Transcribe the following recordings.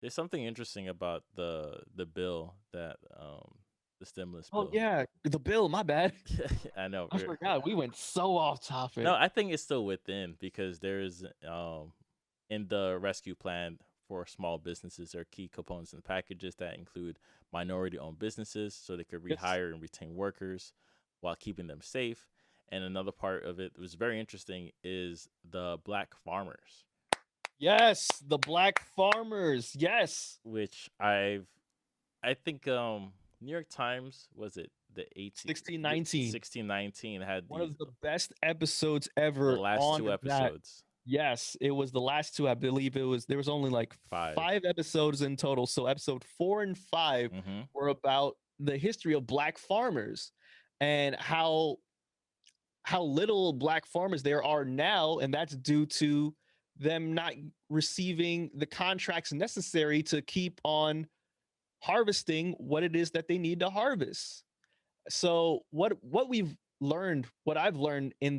There's something interesting about the bill that the stimulus Oh bill. yeah, the bill. My bad. I know. I forgot. We went so off No, topic. I think it's still within because there's in the rescue plan for small businesses there are key components and packages that include minority owned businesses so they could Yes. rehire and retain workers while keeping them safe. And another part of it that was very interesting is the black farmers, Yes, the black farmers. Yes. which I think New York Times was it the 18 the 1619. 1619 had One of these the best episodes the ever last on two that. episodes. Yes, it was the last two. I believe it was there was only like 5. 5 episodes in total. So episode 4 and 5 Mhm. were about the history of black farmers and how little black farmers there are now, and that's due to them not receiving the contracts necessary to keep on harvesting what it is that they need to harvest. So what I've learned in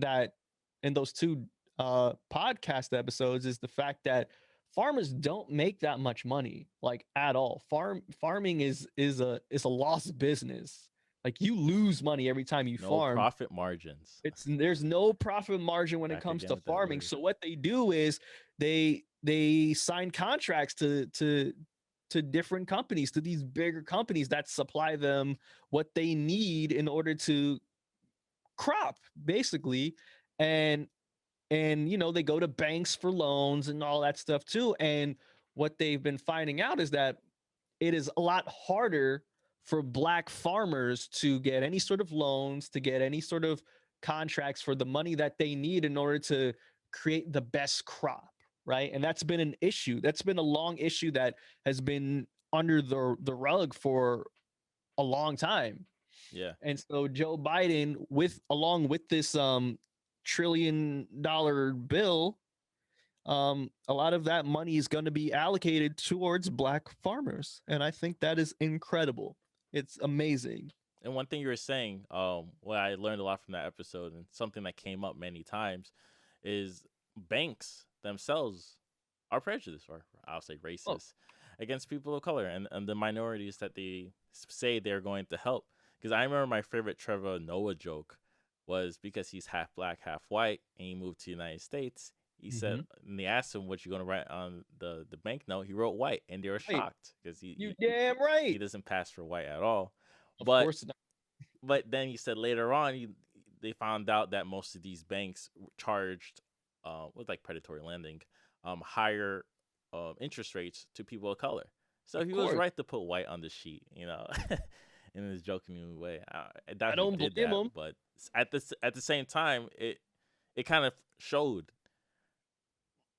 those two podcast episodes is the fact that farmers don't make that much money, like, at all. Farming is a lost business. Like, you lose money every time you No farm. profit margins. It's There's no profit margin when it Back comes again to with that farming. word. So what they do is they sign contracts to different companies, to these bigger companies that supply them what they need in order to crop, basically. and they go to banks for loans and all that stuff too. And what they've been finding out is that it is a lot harder for black farmers to get any sort of loans, to get any sort of contracts for the money that they need in order to create the best crop, right? And that's been an issue. That's been a long issue that has been under the rug for a long time. Yeah. And so Joe Biden, with along with this $1 trillion bill, a lot of that money is going to be allocated towards black farmers, and I think that is incredible. It's amazing. And one thing you were saying, what I learned a lot from that episode and something that came up many times is banks themselves are prejudiced, or I'll say Oh, racist, against people of color and the minorities that they say they're going to help. Because I remember my favorite Trevor Noah joke was because he's half black, half white, and he moved to the United States. He said, hmm, and they asked him, "What you going to write on the banknote?" He wrote white, and they were right. shocked because You he damn he right. doesn't pass for white at all. Of But course not. then he said later on they found out that most of these banks charged with like predatory lending higher interest rates to people of color. So Of he was course. right to put white on the sheet, in his joking way. I I doubt he don't did blame that, them. but at the same time, it kind of showed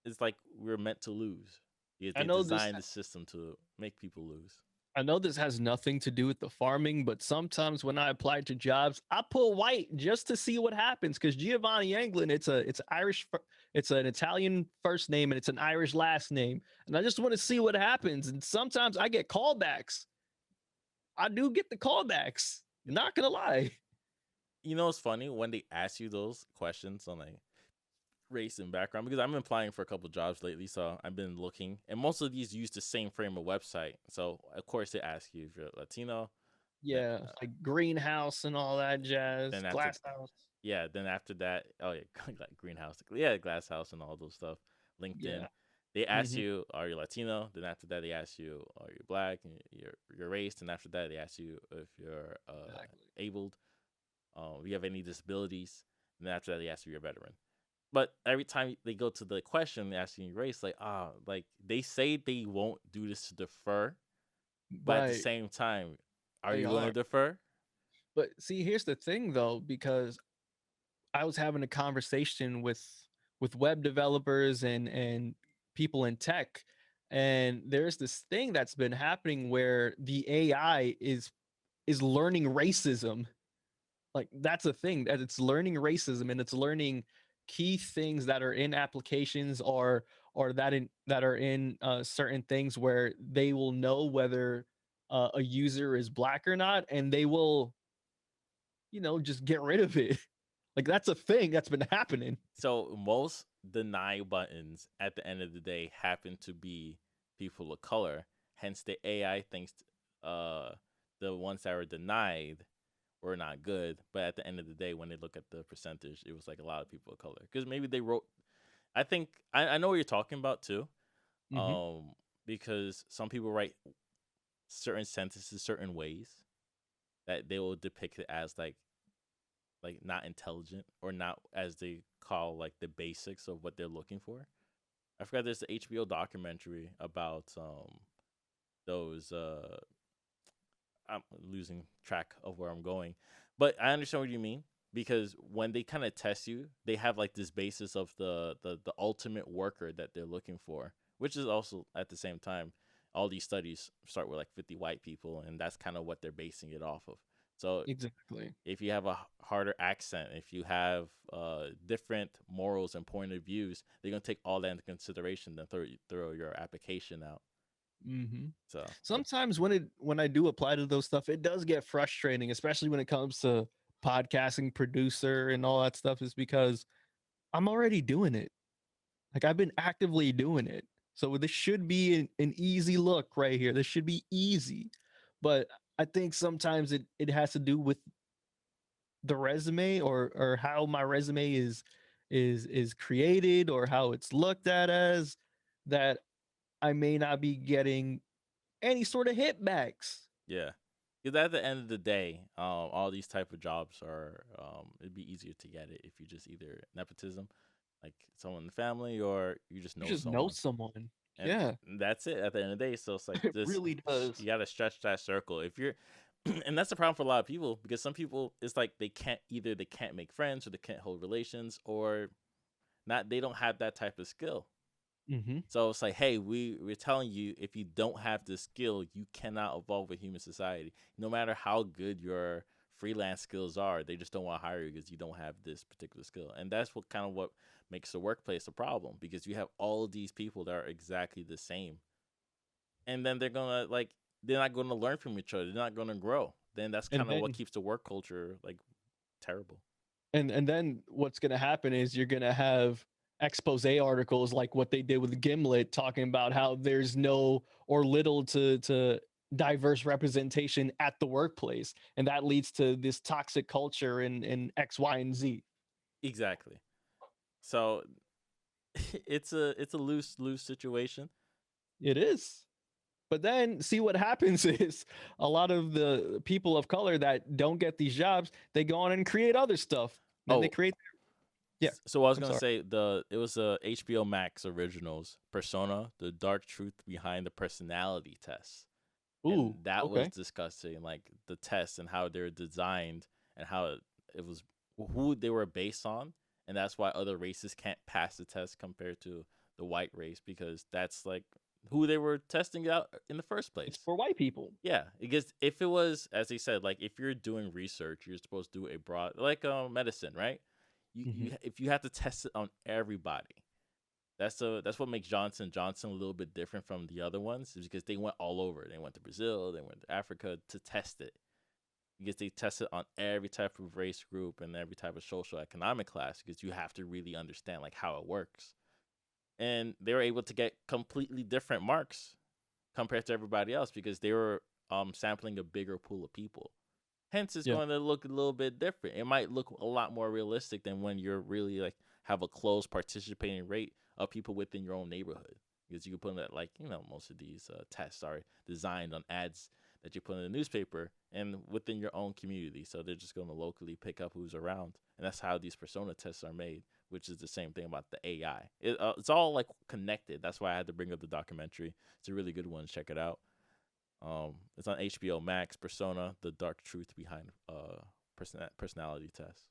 it's like we're meant to lose because I they know this designed the system to make people lose. I know this has nothing to do with the farming, but sometimes when I apply to jobs, I put white just to see what happens. Because Giovanni Anglin, it's Irish, it's an Italian first name and it's an Irish last name, and I just want to see what happens. And sometimes I get callbacks. I do get the callbacks. Not gonna lie. You know, it's funny when they ask you those questions on like race and background because I've been applying for a couple jobs lately, so I've been looking, and most of these use the same frame of website. So of course they ask you if you're Latino. Then, Yeah, like greenhouse and all that jazz, then after, glass house. yeah, then after that, oh yeah, like greenhouse, yeah, glass house and all those stuff. LinkedIn, Yeah. they ask Hmm. you, are you Latino? Then after that, they ask you, are you black? And your race. And after that, they ask you if you're Exactly. abled. If you have any disabilities. And then after that, they ask you, you're a veteran. But every time they go to the question asking your race, like they say they won't do this to defer, but at the Right. same time, are They you going to are. defer? But see, here's the thing though, because I was having a conversation with web developers and people in tech, and there's this thing that's been happening where the AI is learning racism. Like, that's a thing that it's learning racism, and it's learning key things that are in applications, or that are in certain things where they will know whether a user is black or not, and they will, just get rid of it. Like, that's a thing that's been happening. So most deny buttons at the end of the day happen to be people of color. Hence, the AI thinks uh the ones that were denied were not good. But at the end of the day, when they look at the percentage, it was like a lot of people of color because maybe they wrote. I think I know what you're talking about too. Hmm. Um, because some people write certain sentences certain ways that they will depict it as like not intelligent or not as they call like the basics of what they're looking for. I forgot there's the HBO documentary about those I'm losing track of where I'm going. But I understand what you mean because when they kind of test you, they have like this basis of the ultimate worker that they're looking for, which is also at the same time all these studies start with like 50 white people and that's kind of what they're basing it off of. So Exactly. if you have a harder accent, if you have different morals and point of views, they're gonna take all that into consideration, then throw your application out. Hmm. So yeah, Sometimes when I do apply to those stuff, it does get frustrating, especially when it comes to podcasting, producer, and all that stuff, is because I'm already doing it. Like I've been actively doing it. So this should be an easy look right here. This should be easy. But I think sometimes it has to do with the resume, or how my resume is created, or how it's looked at as, that I may not be getting any sort of hitbacks. yeah. Because at the end of the day, all these type of jobs are it'd be easier to get it if you just either nepotism, like someone in the family, or you just You know just know someone, someone. and Yeah, that's it. At the end of the day, so it's like it this, really you does. got to stretch that circle. If you're, and that's the problem for a lot of people because some people it's like they can't make friends or they can't hold relations or not they don't have that type of skill. Hmm. So it's like, hey, we're telling you if you don't have this skill, you cannot evolve with human society. No matter how good your freelance skills are, they just don't want to hire you because you don't have this particular skill. And that's what makes the workplace a problem because you have all of these people that are exactly the same. And then they're not gonna learn from each other. They're not gonna grow. Then that's And kind of what then keeps the work culture like terrible. and then what's going to happen is you're going to have expose articles like what they did with Gimlet, talking about how there's no or little to diverse representation at the workplace, and that leads to this toxic culture in X, Y, and Z. Exactly. So it's a lose situation. It is. But then see what happens is a lot of the people of color that don't get these jobs, they go on and create other stuff. Then they Oh, create, yeah, so I was I'm gonna sorry. say it was a HBO Max originals Persona, the dark truth behind the personality test, and Ooh, that was okay. discussing like the tests and how they're designed and how it was who they were based on, and that's why other races can't pass the test compared to the white race because that's like who they were testing out in the first It's place. for white people. Yeah, because if it was, as they said, like if you're doing research, you're supposed to do a broad, like medicine, right? Hmm. If you have to test it on everybody, that's what makes Johnson a little bit different from the other ones, is because they went all over. They went to Brazil, they went to Africa to test it because they tested on every type of race group and every type of social economic class because you have to really understand like how it works, and they were able to get completely different marks compared to everybody else because they were sampling a bigger pool of people. Hence, it's Yeah. going to look a little bit different. It might look a lot more realistic than when you're really like have a close participating rate of people within your own neighborhood. Because you can put that like most of these tests are designed on ads that you put in the newspaper and within your own community. So they're just going to locally pick up who's around, and that's how these persona tests are made. Which is the same thing about the AI. It's all like connected. That's why I had to bring up the documentary. It's a really good one. Check it out. It's on HBO Max. Persona: The Dark Truth Behind Personality Test.